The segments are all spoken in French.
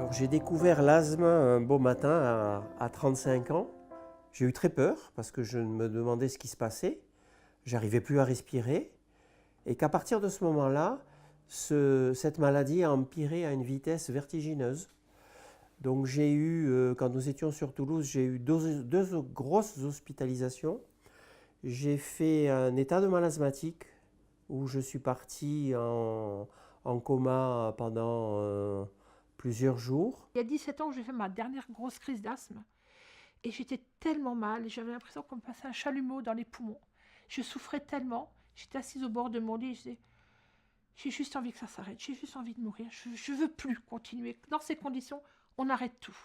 Alors j'ai découvert l'asthme un beau matin à 35 ans. J'ai eu très peur parce que je me demandais ce qui se passait. J'arrivais plus à respirer et qu'à partir de ce moment-là, cette maladie a empiré à une vitesse vertigineuse. Donc j'ai eu, quand nous étions sur Toulouse, j'ai eu deux grosses hospitalisations. J'ai fait un état de mal asthmatique où je suis parti en coma pendant plusieurs jours. Il y a 17 ans, j'ai fait ma dernière grosse crise d'asthme et j'étais tellement mal, j'avais l'impression qu'on me passait un chalumeau dans les poumons. Je souffrais tellement, j'étais assise au bord de mon lit, je disais, j'ai juste envie que ça s'arrête, j'ai juste envie de mourir, je veux plus continuer. Dans ces conditions, on arrête tout.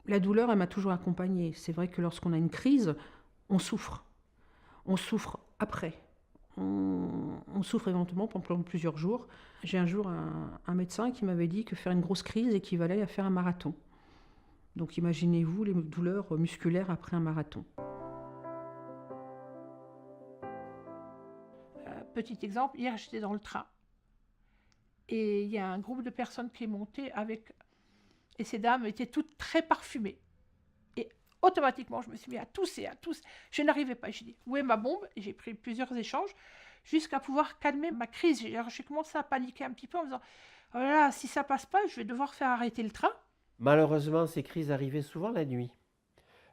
La douleur, elle m'a toujours accompagnée. C'est vrai que lorsqu'on a une crise, on souffre. On souffre après. On souffre éventuellement pendant plusieurs jours. J'ai un jour un médecin qui m'avait dit que faire une grosse crise équivalait à faire un marathon. Donc imaginez-vous les douleurs musculaires après un marathon. Petit exemple, hier j'étais dans le train et il y a un groupe de personnes qui est monté avec... Et ces dames étaient toutes très parfumées. Et automatiquement, je me suis mis à tousser. Je n'arrivais pas. J'ai dit, où est ma bombe? Et j'ai pris plusieurs échanges jusqu'à pouvoir calmer ma crise. Alors, j'ai commencé à paniquer un petit peu en me disant, oh là là, si ça passe pas, je vais devoir faire arrêter le train. Malheureusement, ces crises arrivaient souvent la nuit.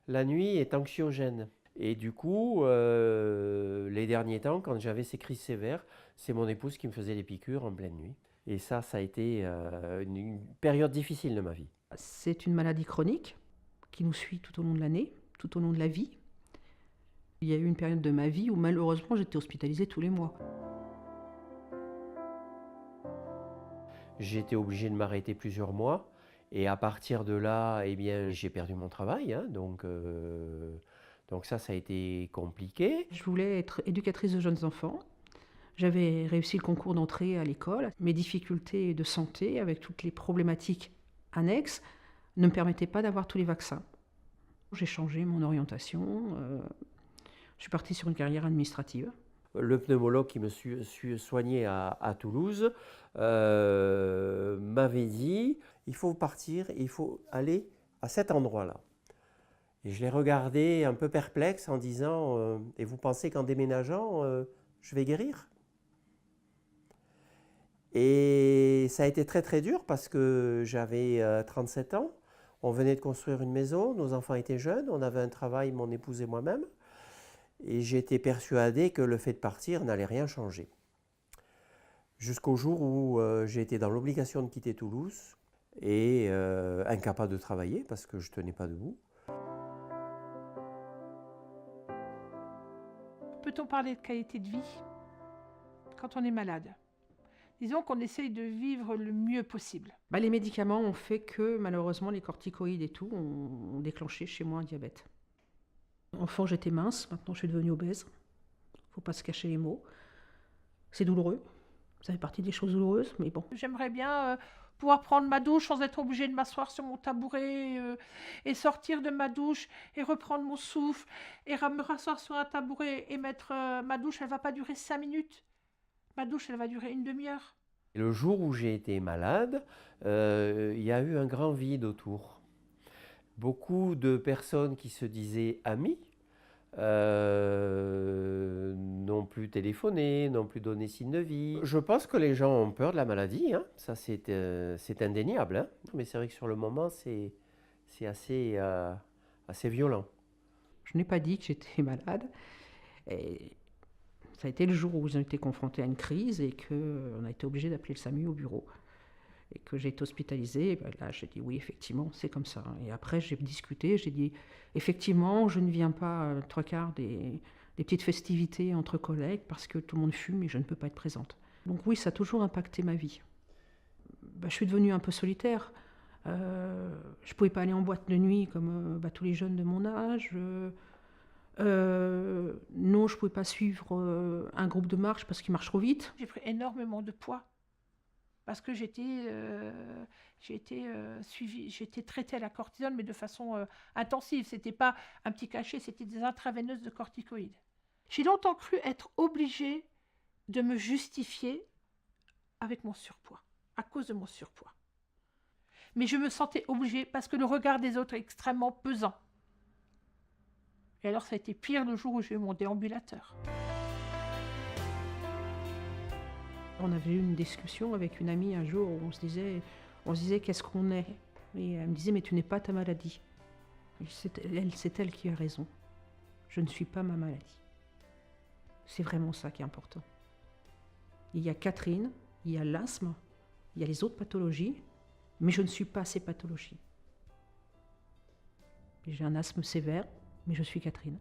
La nuit est anxiogène. Et du coup, les derniers temps, quand j'avais ces crises sévères, c'est mon épouse qui me faisait les piqûres en pleine nuit. Et ça a été une période difficile de ma vie. C'est une maladie chronique qui nous suit tout au long de l'année, tout au long de la vie. Il y a eu une période de ma vie où malheureusement j'étais hospitalisée tous les mois. J'ai été obligé de m'arrêter plusieurs mois. Et à partir de là, eh bien, j'ai perdu mon travail. Donc ça a été compliqué. Je voulais être éducatrice de jeunes enfants. J'avais réussi le concours d'entrée à l'école. Mes difficultés de santé, avec toutes les problématiques annexes, ne me permettaient pas d'avoir tous les vaccins. J'ai changé mon orientation. Je suis partie sur une carrière administrative. Le pneumologue qui me soigné à Toulouse m'avait dit « il faut partir, il faut aller à cet endroit-là ». Et je l'ai regardé un peu perplexe en disant « et vous pensez qu'en déménageant, je vais guérir ?» Et ça a été très très dur parce que j'avais 37 ans, on venait de construire une maison, nos enfants étaient jeunes, on avait un travail, mon épouse et moi-même. Et j'étais persuadé que le fait de partir n'allait rien changer. Jusqu'au jour où j'ai été dans l'obligation de quitter Toulouse et incapable de travailler parce que je ne tenais pas debout. Peut-on parler de qualité de vie quand on est malade? Disons qu'on essaye de vivre le mieux possible. Les médicaments ont fait que malheureusement les corticoïdes et tout ont déclenché chez moi un diabète. Enfant, j'étais mince, maintenant je suis devenue obèse. Faut pas se cacher les mots. C'est douloureux, ça fait partie des choses douloureuses, mais bon. J'aimerais bien pouvoir prendre ma douche sans être obligée de m'asseoir sur mon tabouret et sortir de ma douche et reprendre mon souffle et me rasseoir sur un tabouret et mettre ma douche, elle ne va pas durer 5 minutes. Ma douche, elle va durer une demi-heure. Et le jour où j'ai été malade, il y a eu un grand vide autour. Beaucoup de personnes qui se disaient amies n'ont plus téléphoné, n'ont plus donné signe de vie. Je pense que les gens ont peur de la maladie, hein. Ça c'est indéniable. Hein. Mais c'est vrai que sur le moment, c'est assez violent. Je n'ai pas dit que j'étais malade. Et ça a été le jour où j'ai été confrontée à une crise et qu'on a été obligé d'appeler le SAMU au bureau. Et que j'ai été hospitalisée, là j'ai dit oui, effectivement, c'est comme ça. Et après j'ai discuté, j'ai dit effectivement, je ne viens pas trois quarts des petites festivités entre collègues parce que tout le monde fume et je ne peux pas être présente. Donc oui, ça a toujours impacté ma vie. Je suis devenue un peu solitaire. Je ne pouvais pas aller en boîte de nuit comme tous les jeunes de mon âge. Non, je ne pouvais pas suivre un groupe de marche parce qu'il marche trop vite. J'ai pris énormément de poids parce que j'étais suivie, j'étais traitée à la cortisone, mais de façon intensive. Ce n'était pas un petit cachet, c'était des intraveineuses de corticoïdes. J'ai longtemps cru être obligée de me justifier avec mon surpoids, à cause de mon surpoids. Mais je me sentais obligée parce que le regard des autres est extrêmement pesant. Et alors, ça a été pire le jour où j'ai eu mon déambulateur. On avait eu une discussion avec une amie un jour où on se disait qu'est-ce qu'on est. Et elle me disait, mais tu n'es pas ta maladie. Et c'est elle qui a raison. Je ne suis pas ma maladie. C'est vraiment ça qui est important. Il y a Catherine, il y a l'asthme, il y a les autres pathologies, mais je ne suis pas ces pathologies. J'ai un asthme sévère, mais je suis Catherine.